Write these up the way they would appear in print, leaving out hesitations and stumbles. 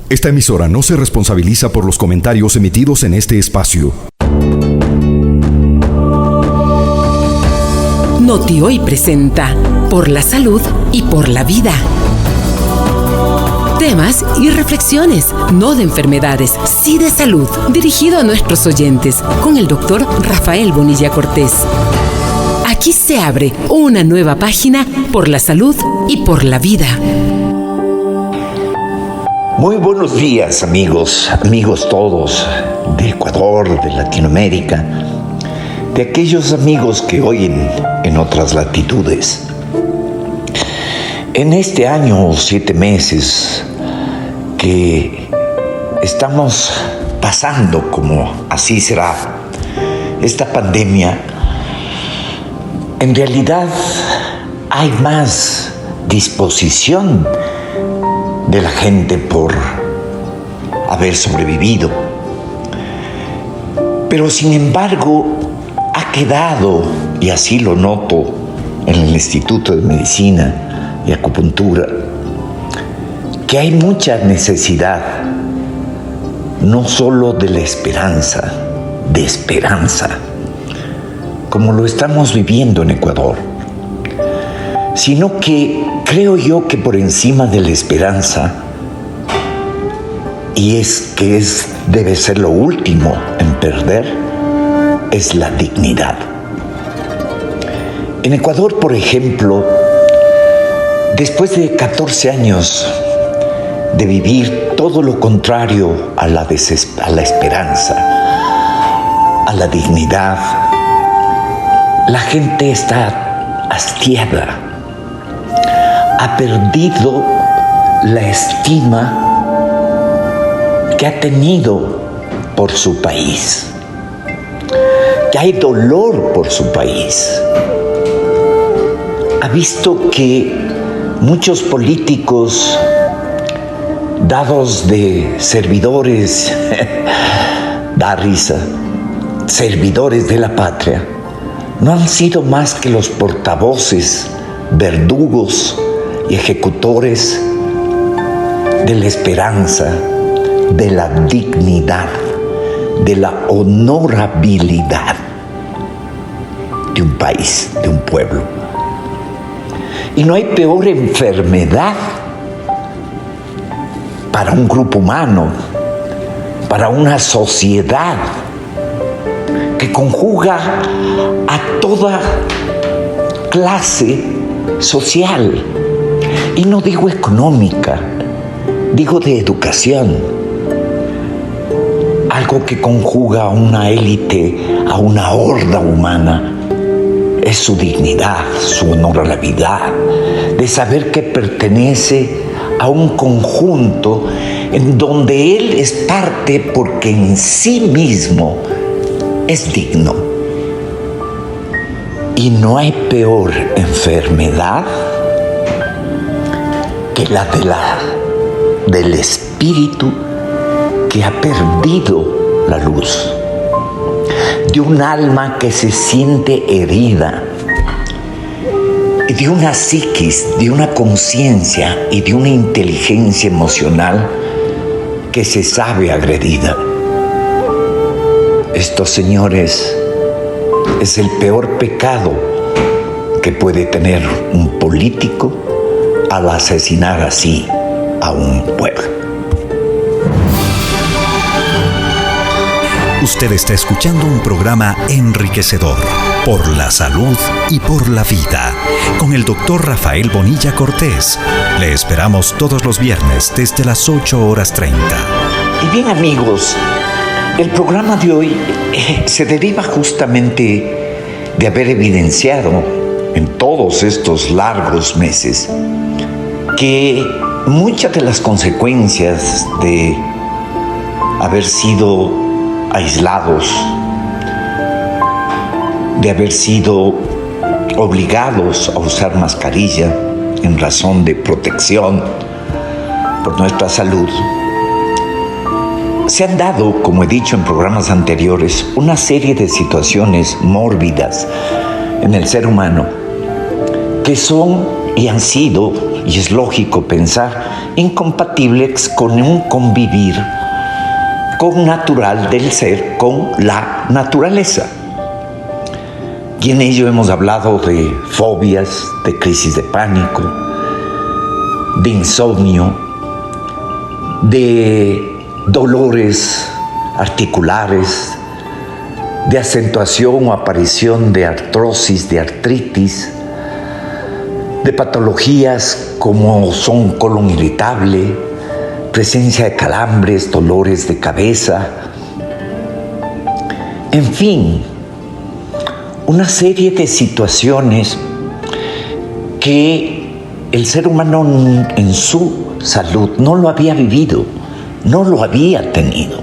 Esta emisora no se responsabiliza por los comentarios emitidos en este espacio. Noti Hoy presenta Por la Salud y por la Vida. Temas y reflexiones, no de enfermedades, sí de salud, dirigido a nuestros oyentes, con el doctor Rafael Bonilla Cortés. Aquí se abre una nueva página por la salud y por la vida. Muy buenos días, amigos todos de Ecuador, de Latinoamérica, de aquellos amigos que oyen en otras latitudes. En este año, 7 meses, que estamos pasando, como así será, esta pandemia, en realidad hay más disposición de la gente por haber sobrevivido. Pero sin embargo, ha quedado, y así lo noto en el Instituto de Medicina y Acupuntura, que hay mucha necesidad, no solo de la esperanza, de esperanza, como lo estamos viviendo en Ecuador, sino que creo yo que por encima de la esperanza, y debe ser lo último en perder, es la dignidad. En Ecuador, por ejemplo, después de 14 años de vivir todo lo contrario a la esperanza, a la dignidad, la gente está hastiada, ha perdido la estima que ha tenido por su país, que hay dolor por su país. Ha visto que muchos políticos, dados de servidores, da risa, servidores de la patria, no han sido más que los portavoces, verdugos y ejecutores de la esperanza, de la dignidad, de la honorabilidad de un país, de un pueblo. Y no hay peor enfermedad para un grupo humano, para una sociedad que conjuga a toda clase social. Y no digo económica, digo de educación. Algo que conjuga a una élite, a una horda humana, es su dignidad, su honorabilidad, de saber que pertenece a un conjunto en donde él es parte porque en sí mismo es digno. Y no hay peor enfermedad que la del espíritu que ha perdido la luz, de un alma que se siente herida, de una psiquis, de una conciencia y de una inteligencia emocional que se sabe agredida. Esto, señores, es el peor pecado que puede tener un político al asesinar así a un pueblo. Usted está escuchando un programa enriquecedor por la salud y por la vida con el doctor Rafael Bonilla Cortés. Le esperamos todos los viernes desde las 8:30. Y bien, amigos, el programa de hoy se deriva justamente de haber evidenciado en todos estos largos meses que muchas de las consecuencias de haber sido aislados, de haber sido obligados a usar mascarilla en razón de protección por nuestra salud, se han dado, como he dicho en programas anteriores, una serie de situaciones mórbidas en el ser humano que son y han sido y es lógico pensar, incompatibles con un convivir con natural del ser, con la naturaleza. Y en ello hemos hablado de fobias, de crisis de pánico, de insomnio, de dolores articulares, de acentuación o aparición de artrosis, de artritis, de patologías como son colon irritable, presencia de calambres, dolores de cabeza, en fin, una serie de situaciones que el ser humano en su salud no lo había vivido, no lo había tenido.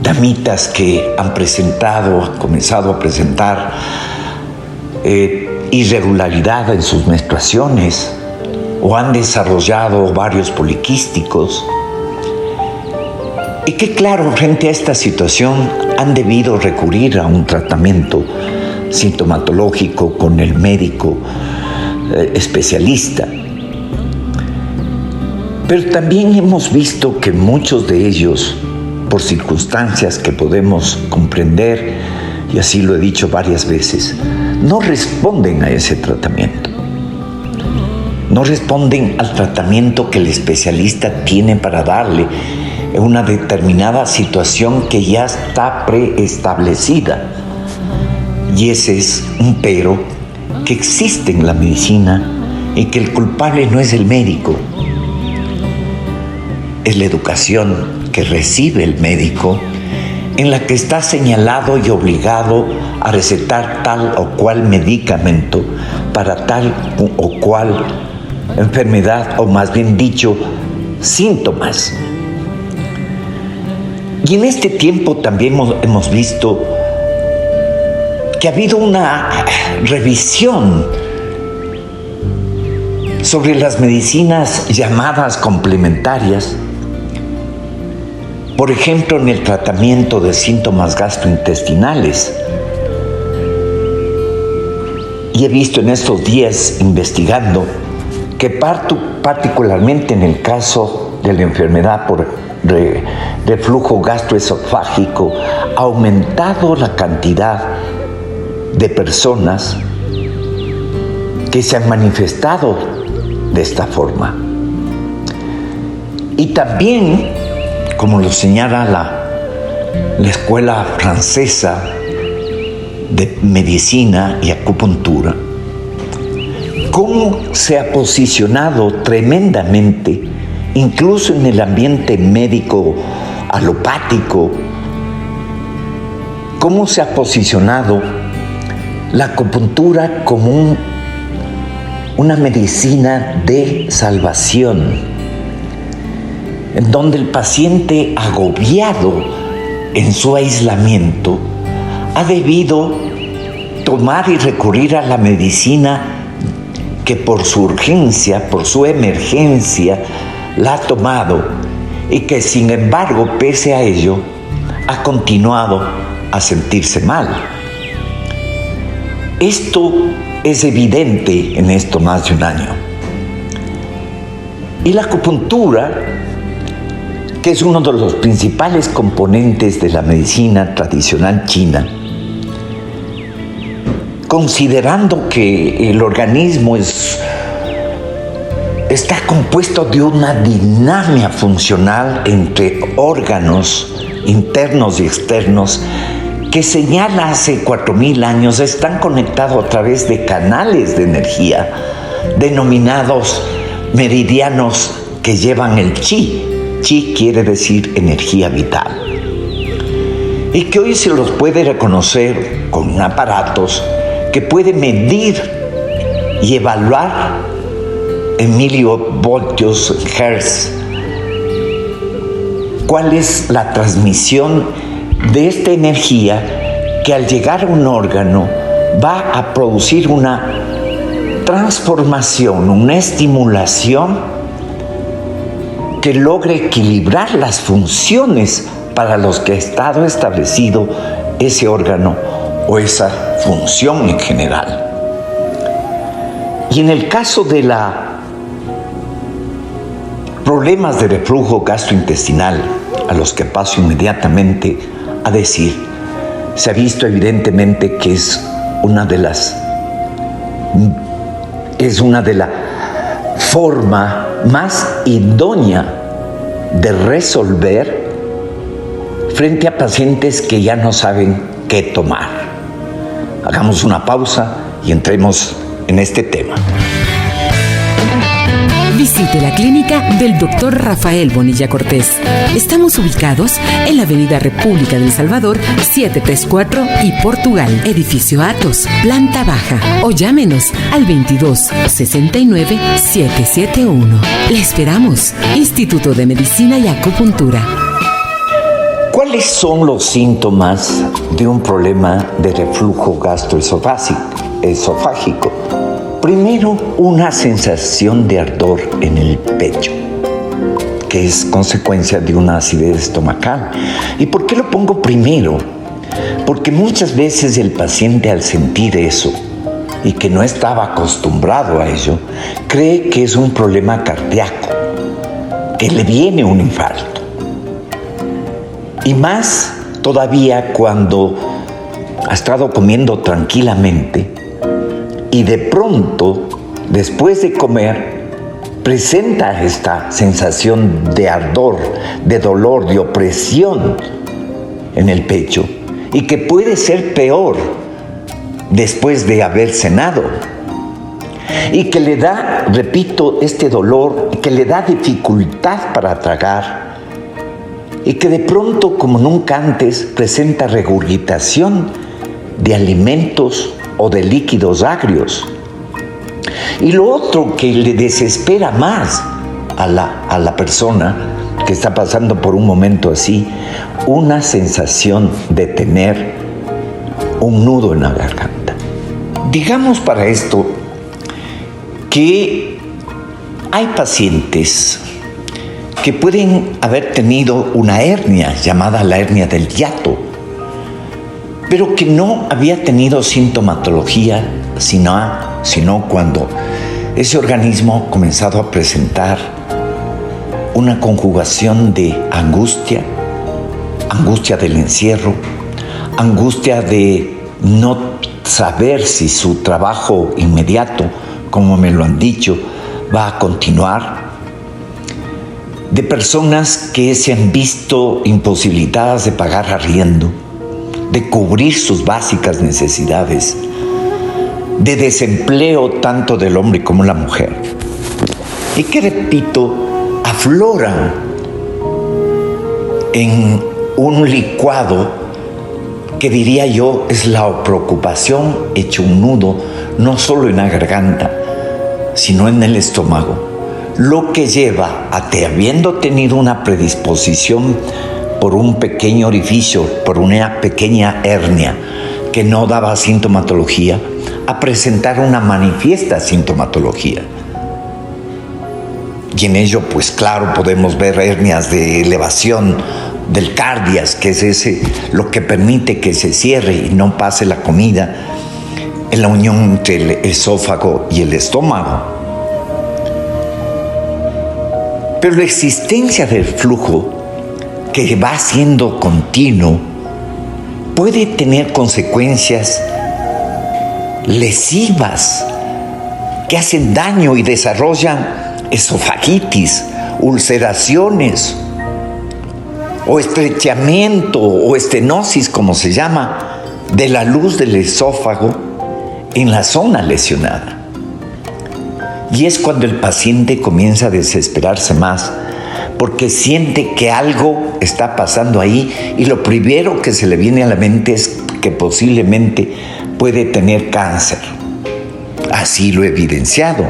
Damitas que han comenzado a presentar irregularidad en sus menstruaciones o han desarrollado ovarios poliquísticos y que, claro, frente a esta situación han debido recurrir a un tratamiento sintomatológico con el médico especialista. Pero también hemos visto que muchos de ellos, por circunstancias que podemos comprender, y así lo he dicho varias veces, no responden a ese tratamiento. No responden al tratamiento que el especialista tiene para darle en una determinada situación que ya está preestablecida. Y ese es un pero que existe en la medicina y que el culpable no es el médico, es la educación que recibe el médico, en la que está señalado y obligado a recetar tal o cual medicamento para tal o cual enfermedad, o más bien dicho, síntomas. Y en este tiempo también hemos visto que ha habido una revisión sobre las medicinas llamadas complementarias. Por ejemplo, en el tratamiento de síntomas gastrointestinales. Y he visto en estos días, investigando, que particularmente en el caso de la enfermedad por reflujo gastroesofágico, ha aumentado la cantidad de personas que se han manifestado de esta forma. Y también, como lo señala la Escuela Francesa de Medicina y Acupuntura, cómo se ha posicionado tremendamente, incluso en el ambiente médico alopático, cómo se ha posicionado la acupuntura como una medicina de salvación, en donde el paciente agobiado en su aislamiento ha debido tomar y recurrir a la medicina que por su urgencia, por su emergencia, la ha tomado y que sin embargo, pese a ello, ha continuado a sentirse mal. Esto es evidente en esto más de un año. Y la acupuntura, que es uno de los principales componentes de la medicina tradicional china, considerando que el organismo está compuesto de una dinámica funcional entre órganos internos y externos, que señala hace 4,000 años, están conectados a través de canales de energía denominados meridianos que llevan el chi. Chi quiere decir energía vital. Y que hoy se los puede reconocer con aparatos que puede medir y evaluar en milivoltios, hertz, cuál es la transmisión de esta energía que al llegar a un órgano va a producir una transformación, una estimulación que logre equilibrar las funciones para los que ha estado establecido ese órgano o esa función en general. Y en el caso de problemas de reflujo gastrointestinal, a los que paso inmediatamente a decir, se ha visto evidentemente que es una de las formas más idónea de resolver frente a pacientes que ya no saben qué tomar. Hagamos una pausa y entremos en este tema. Visite la clínica del Dr. Rafael Bonilla Cortés. Estamos ubicados en la Avenida República del Salvador, 734 y Portugal, edificio Atos, planta baja. O llámenos al 22-69-771. Le esperamos. Instituto de Medicina y Acupuntura. ¿Cuáles son los síntomas de un problema de reflujo gastroesofágico? Primero, una sensación de ardor en el pecho, que es consecuencia de una acidez estomacal. ¿Y por qué lo pongo primero? Porque muchas veces el paciente, al sentir eso y que no estaba acostumbrado a ello, cree que es un problema cardíaco, que le viene un infarto. Y más todavía cuando ha estado comiendo tranquilamente y de pronto, después de comer, presenta esta sensación de ardor, de dolor, de opresión en el pecho, y que puede ser peor después de haber cenado, y que le da, repito, este dolor, que le da dificultad para tragar, y que de pronto, como nunca antes, presenta regurgitación de alimentos o de líquidos agrios. Y lo otro que le desespera más a la persona que está pasando por un momento así, una sensación de tener un nudo en la garganta. Digamos para esto que hay pacientes que pueden haber tenido una hernia llamada la hernia del hiato, pero que no había tenido sintomatología sino cuando ese organismo ha comenzado a presentar una conjugación de angustia del encierro, angustia de no saber si su trabajo inmediato, como me lo han dicho, va a continuar, de personas que se han visto imposibilitadas de pagar arriendo, de cubrir sus básicas necesidades, de desempleo tanto del hombre como la mujer, y que, repito, afloran en un licuado que, diría yo, es la preocupación hecho un nudo, no solo en la garganta, sino en el estómago, lo que lleva a que, habiendo tenido una predisposición por un pequeño orificio, por una pequeña hernia que no daba sintomatología, a presentar una manifiesta sintomatología. Y en ello, pues claro, podemos ver hernias de elevación del cardias, que es lo que permite que se cierre y no pase la comida en la unión entre el esófago y el estómago. Pero la existencia del flujo, que va siendo continuo, puede tener consecuencias lesivas que hacen daño y desarrollan esofagitis, ulceraciones o estrechamiento o estenosis, como se llama, de la luz del esófago en la zona lesionada. Y es cuando el paciente comienza a desesperarse más, porque siente que algo está pasando ahí, y lo primero que se le viene a la mente es que posiblemente puede tener cáncer. Así lo he evidenciado.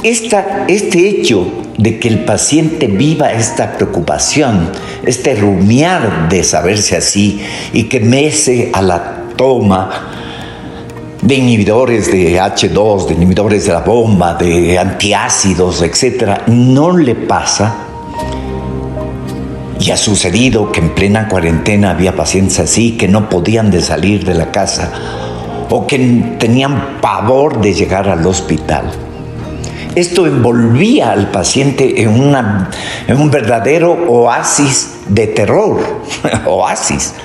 Este hecho de que el paciente viva esta preocupación, este rumiar de saberse así, y que mece a la toma de inhibidores de H2, de inhibidores de la bomba, de antiácidos, etc., no le pasa. Y ha sucedido que en plena cuarentena había pacientes así que no podían de salir de la casa, o que tenían pavor de llegar al hospital. Esto envolvía al paciente en un verdadero oasis de terror, oasis,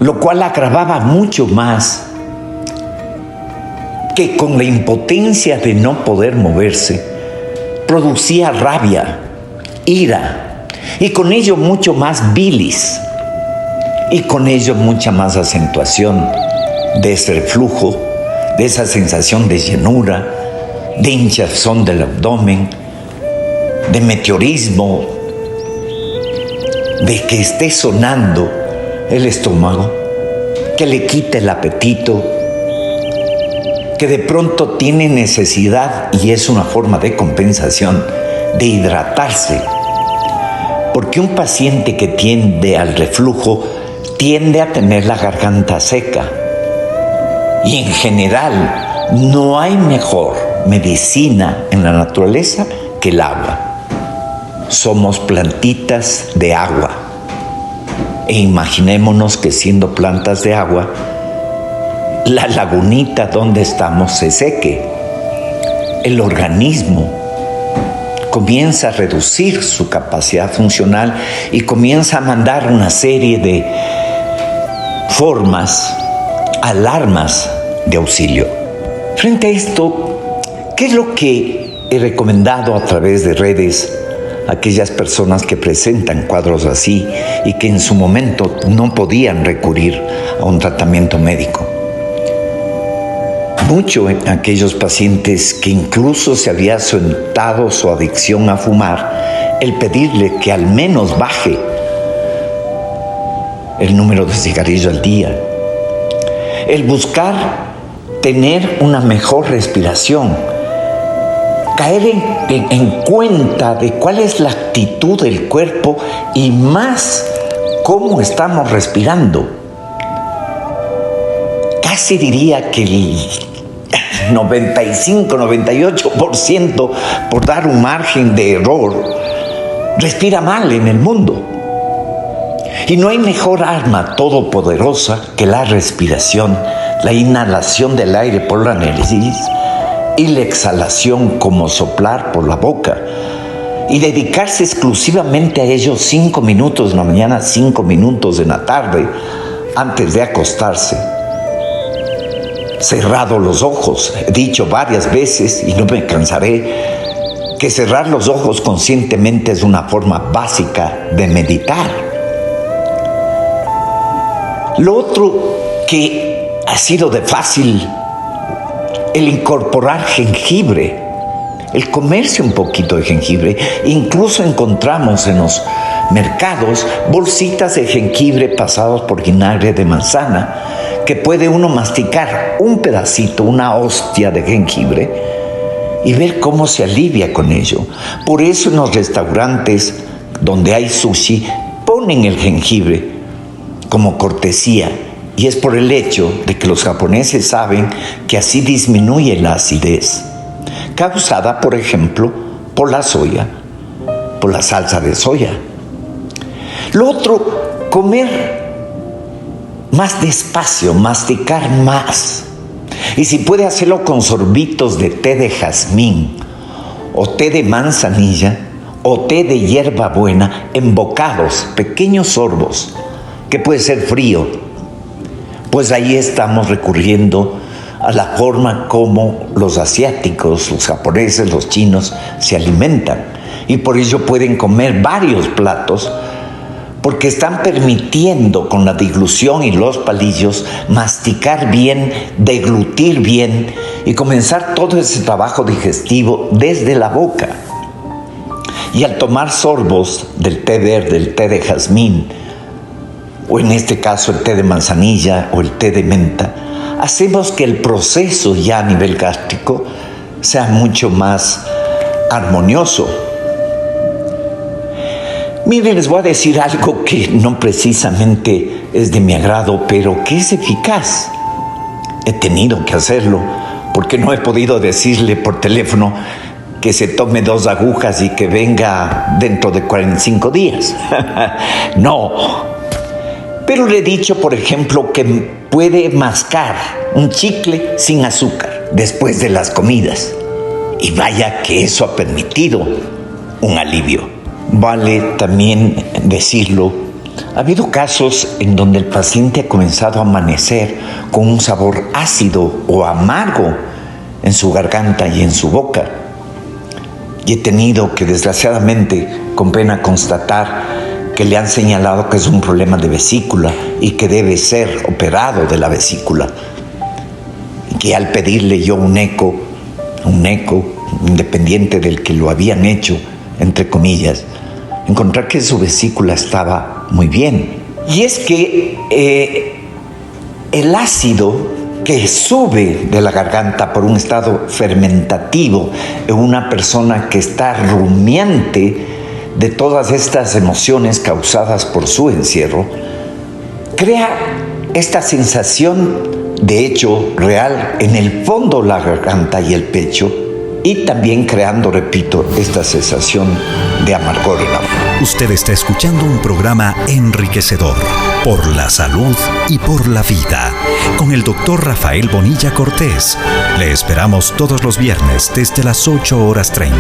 lo cual agravaba mucho más que con la impotencia de no poder moverse, producía rabia, ira, y con ello mucho más bilis, y con ello mucha más acentuación de ese reflujo, de esa sensación de llenura, de hinchazón del abdomen, de meteorismo, de que esté sonando el estómago, que le quite el apetito, que de pronto tiene necesidad, y es una forma de compensación, de hidratarse. Porque un paciente que tiende al reflujo tiende a tener la garganta seca. Y en general no hay mejor medicina en la naturaleza que el agua. Somos plantitas de agua. E imaginémonos que siendo plantas de agua, la lagunita donde estamos se seque. El organismo comienza a reducir su capacidad funcional y comienza a mandar una serie de formas, alarmas de auxilio. Frente a esto, ¿qué es lo que he recomendado a través de redes a aquellas personas que presentan cuadros así y que en su momento no podían recurrir a un tratamiento médico? Mucho en aquellos pacientes que incluso se había sentado su adicción a fumar, el pedirle que al menos baje el número de cigarrillos al día, el buscar tener una mejor respiración, caer en cuenta de cuál es la actitud del cuerpo y más cómo estamos respirando. Casi diría que el 95-98%, por dar un margen de error, respira mal en el mundo. Y no hay mejor arma todopoderosa que la respiración, la inhalación del aire por la nariz y la exhalación como soplar por la boca. Y dedicarse exclusivamente a ello 5 minutos en la mañana, 5 minutos en la tarde, antes de acostarse. Cerrado los ojos, he dicho varias veces y no me cansaré, que cerrar los ojos conscientemente es una forma básica de meditar. Lo otro que ha sido de fácil, el incorporar jengibre, el comerse un poquito de jengibre. Incluso encontramos en los mercados bolsitas de jengibre pasados por vinagre de manzana, que puede uno masticar un pedacito, una hostia de jengibre y ver cómo se alivia con ello. Por eso en los restaurantes donde hay sushi ponen el jengibre como cortesía, y es por el hecho de que los japoneses saben que así disminuye la acidez causada, por ejemplo, por la soya, por la salsa de soya. Lo otro, comer más despacio, masticar más. Y si puede hacerlo con sorbitos de té de jazmín, o té de manzanilla, o té de hierbabuena, en bocados, pequeños sorbos, que puede ser frío. Pues ahí estamos recurriendo a la forma como los asiáticos, los japoneses, los chinos se alimentan. Y por ello pueden comer varios platos, porque están permitiendo con la diglución y los palillos masticar bien, deglutir bien y comenzar todo ese trabajo digestivo desde la boca. Y al tomar sorbos del té verde, el té de jazmín, o en este caso el té de manzanilla o el té de menta, hacemos que el proceso ya a nivel gástrico sea mucho más armonioso. Miren, les voy a decir algo que no precisamente es de mi agrado, pero que es eficaz. He tenido que hacerlo porque no he podido decirle por teléfono que se tome 2 agujas y que venga dentro de 45 días. No. Pero le he dicho, por ejemplo, que puede mascar un chicle sin azúcar después de las comidas. Y vaya que eso ha permitido un alivio. Vale también decirlo, ha habido casos en donde el paciente ha comenzado a amanecer con un sabor ácido o amargo en su garganta y en su boca. Y he tenido que, desgraciadamente, con pena constatar que le han señalado que es un problema de vesícula y que debe ser operado de la vesícula. Y que al pedirle yo un eco, independiente del que lo habían hecho, entre comillas, encontrar que su vesícula estaba muy bien. Y es que el ácido que sube de la garganta por un estado fermentativo en una persona que está rumiante de todas estas emociones causadas por su encierro, crea esta sensación, de hecho, real en el fondo de la garganta y el pecho, y también creando, repito, esta sensación de amargor en la boca. Usted está escuchando un programa enriquecedor por la salud y por la vida con el doctor Rafael Bonilla Cortés. Le esperamos todos los viernes desde las 8:30.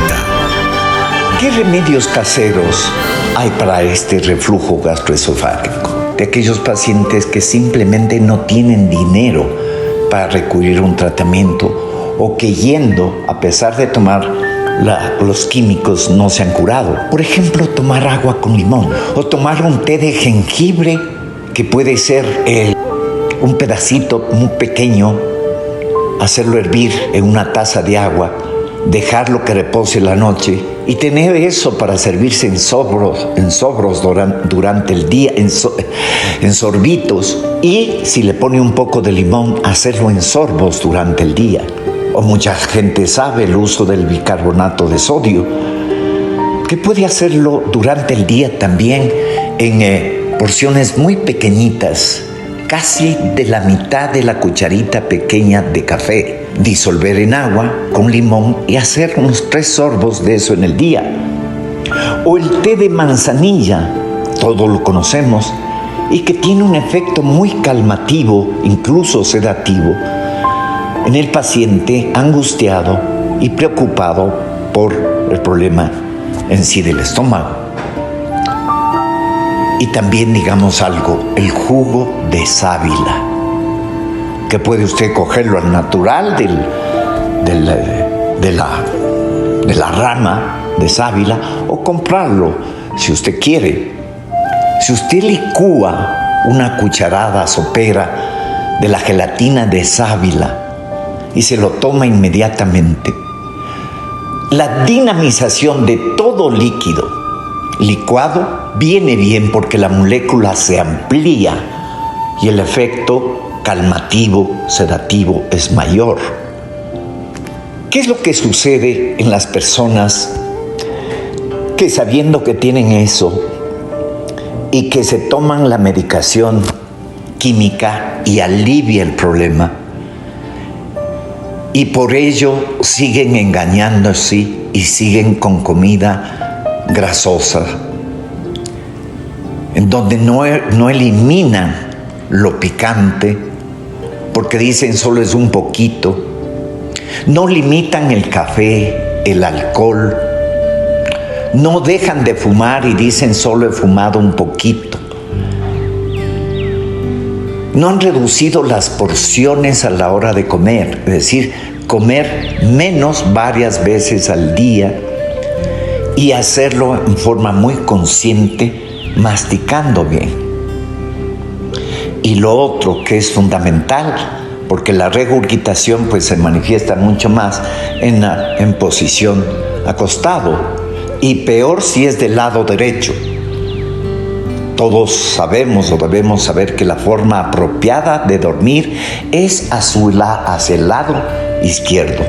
¿Qué remedios caseros hay para este reflujo gastroesofágico? De aquellos pacientes que simplemente no tienen dinero para recurrir a un tratamiento o que yendo, a pesar de tomar los químicos, no se han curado. Por ejemplo, tomar agua con limón o tomar un té de jengibre, que puede ser un pedacito muy pequeño, hacerlo hervir en una taza de agua, dejarlo que repose la noche y tener eso para servirse en sobros durante el día, en sorbitos, y si le pone un poco de limón, hacerlo en sorbos durante el día. O mucha gente sabe el uso del bicarbonato de sodio, que puede hacerlo durante el día también en porciones muy pequeñitas, casi de la mitad de la cucharita pequeña de café. Disolver en agua con limón y hacer unos 3 sorbos de eso en el día. O el té de manzanilla, todos lo conocemos, y que tiene un efecto muy calmativo, incluso sedativo, en el paciente angustiado y preocupado por el problema en sí del estómago. Y también, digamos algo, el jugo de sábila, que puede usted cogerlo al natural de la rama de sábila o comprarlo si usted quiere. Si usted licúa una cucharada sopera de la gelatina de sábila y se lo toma inmediatamente, la dinamización de todo líquido licuado viene bien porque la molécula se amplía y el efecto calmativo, sedativo es mayor. ¿Qué es lo que sucede en las personas que, sabiendo que tienen eso y que se toman la medicación química y alivia el problema, y por ello siguen engañándose y siguen con comida grasosa, en donde no eliminan lo picante, porque dicen solo es un poquito, no limitan el café, el alcohol, no dejan de fumar y dicen solo he fumado un poquito, no han reducido las porciones a la hora de comer, es decir, comer menos varias veces al día y hacerlo en forma muy consciente, masticando bien. Y lo otro que es fundamental, porque la regurgitación pues se manifiesta mucho más en posición acostado, y peor si es del lado derecho. Todos sabemos o debemos saber que la forma apropiada de dormir es hacia el lado izquierdo.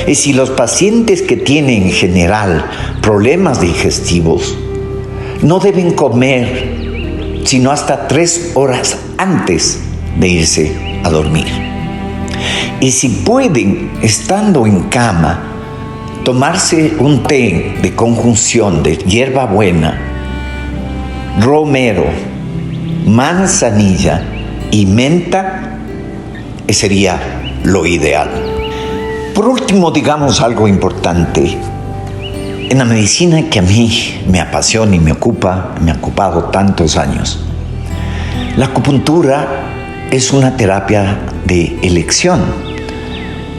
Y si los pacientes que tienen en general problemas digestivos no deben comer sino hasta 3 horas antes de irse a dormir. Y si pueden, estando en cama, tomarse un té de conjunción de hierbabuena, romero, manzanilla y menta sería lo ideal. Por último, digamos algo importante. En la medicina que a mí me apasiona y me ha ocupado tantos años, la acupuntura es una terapia de elección,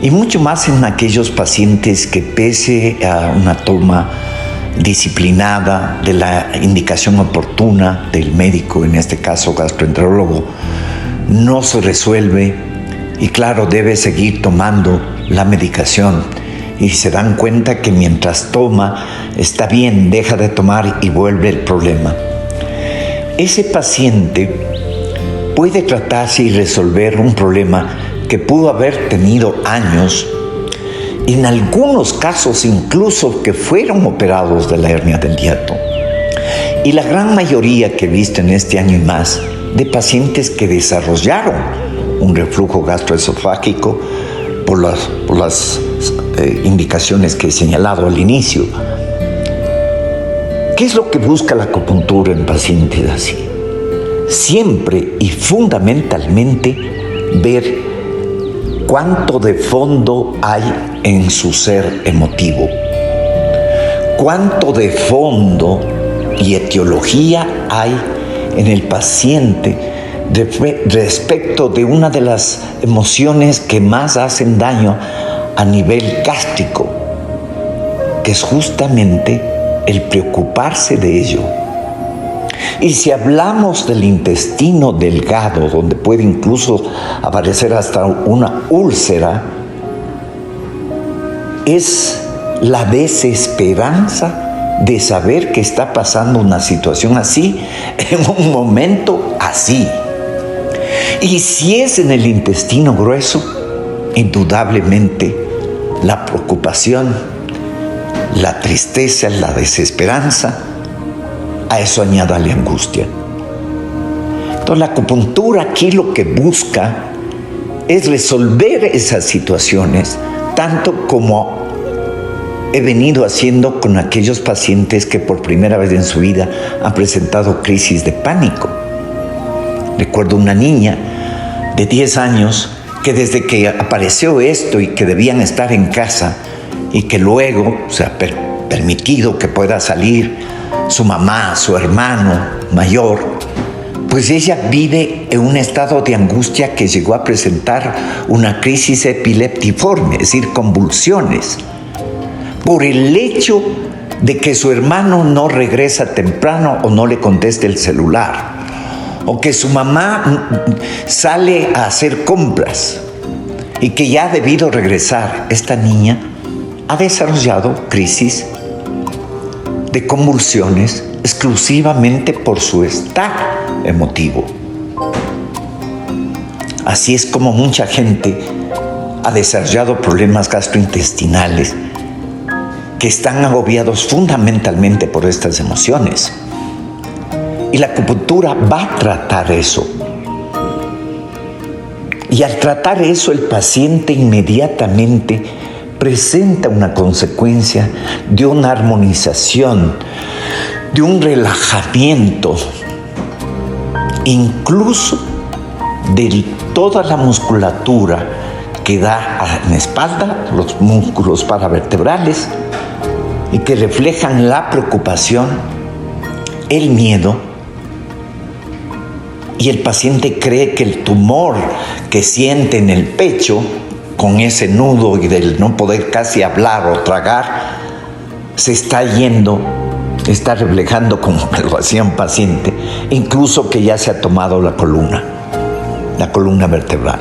y mucho más en aquellos pacientes que, pese a una toma disciplinada de la indicación oportuna del médico, en este caso gastroenterólogo, no se resuelve, y claro, debe seguir tomando la medicación, y se dan cuenta que mientras toma está bien, deja de tomar y vuelve el problema. Ese paciente puede tratarse y resolver un problema que pudo haber tenido años, en algunos casos incluso que fueron operados de la hernia del hiato. Y la gran mayoría que he visto en este año y más de pacientes que desarrollaron un reflujo gastroesofágico por las indicaciones que he señalado al inicio. ¿Qué es lo que busca la acupuntura en pacientes así? Siempre y fundamentalmente ver cuánto de fondo hay en su ser emotivo, cuánto de fondo y etiología hay en el paciente respecto de una de las emociones que más hacen daño a nivel gástrico, que es justamente el preocuparse de ello. Y si hablamos del intestino delgado, donde puede incluso aparecer hasta una úlcera, es la desesperanza de saber que está pasando una situación así, en un momento así. Y si es en el intestino grueso, indudablemente la preocupación, la tristeza, la desesperanza, a eso añádale angustia. Entonces la acupuntura aquí lo que busca es resolver esas situaciones, tanto como he venido haciendo con aquellos pacientes que por primera vez en su vida han presentado crisis de pánico. Recuerdo una niña de 10 años que desde que apareció esto y que debían estar en casa y que luego se ha permitido que pueda salir su mamá, su hermano mayor, pues ella vive en un estado de angustia que llegó a presentar una crisis epileptiforme, es decir, convulsiones, por el hecho de que su hermano no regresa temprano o no le contesta el celular, o que su mamá sale a hacer compras y que ya ha debido regresar. Esta niña ha desarrollado crisis de convulsiones exclusivamente por su estado emotivo. Así es como mucha gente ha desarrollado problemas gastrointestinales que están agobiados fundamentalmente por estas emociones. Y la acupuntura va a tratar eso. Y al tratar eso, el paciente inmediatamente presenta una consecuencia de una armonización, de un relajamiento, incluso de toda la musculatura que da en la espalda, los músculos paravertebrales, y que reflejan la preocupación, el miedo, y el paciente cree que el tumor que siente en el pecho, con ese nudo y del no poder casi hablar o tragar, se está yendo, está reflejando, como lo hacía un paciente, incluso que ya se ha tomado la columna vertebral.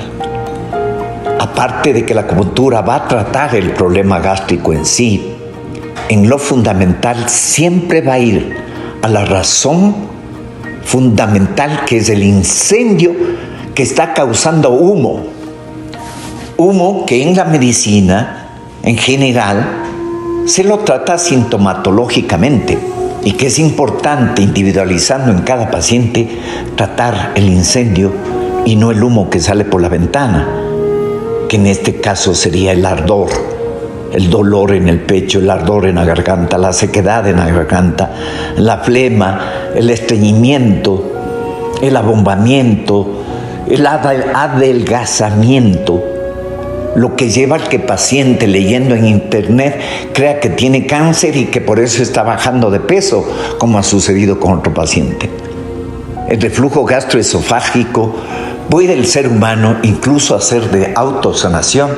Aparte de que la acupuntura va a tratar el problema gástrico en sí, en lo fundamental siempre va a ir a la razón fundamental, que es el incendio que está causando humo que en la medicina en general se lo trata sintomatológicamente, y que es importante, individualizando en cada paciente, tratar el incendio y no el humo que sale por la ventana, que en este caso sería el ardor, el dolor en el pecho, el ardor en la garganta, la sequedad en la garganta, la flema, el estreñimiento, el abombamiento, el adelgazamiento, lo que lleva al que paciente leyendo en internet crea que tiene cáncer y que por eso está bajando de peso, como ha sucedido con otro paciente. El reflujo gastroesofágico puede el ser humano incluso hacer de autosanación,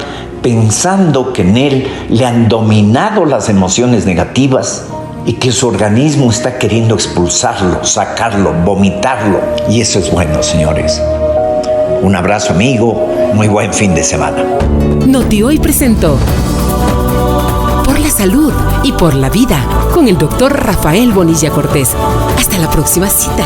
pensando que en él le han dominado las emociones negativas y que su organismo está queriendo expulsarlo, sacarlo, vomitarlo. Y eso es bueno, señores. Un abrazo, amigo. Muy buen fin de semana. NotiHoy presentó Por la Salud y por la Vida con el doctor Rafael Bonilla Cortés. Hasta la próxima cita.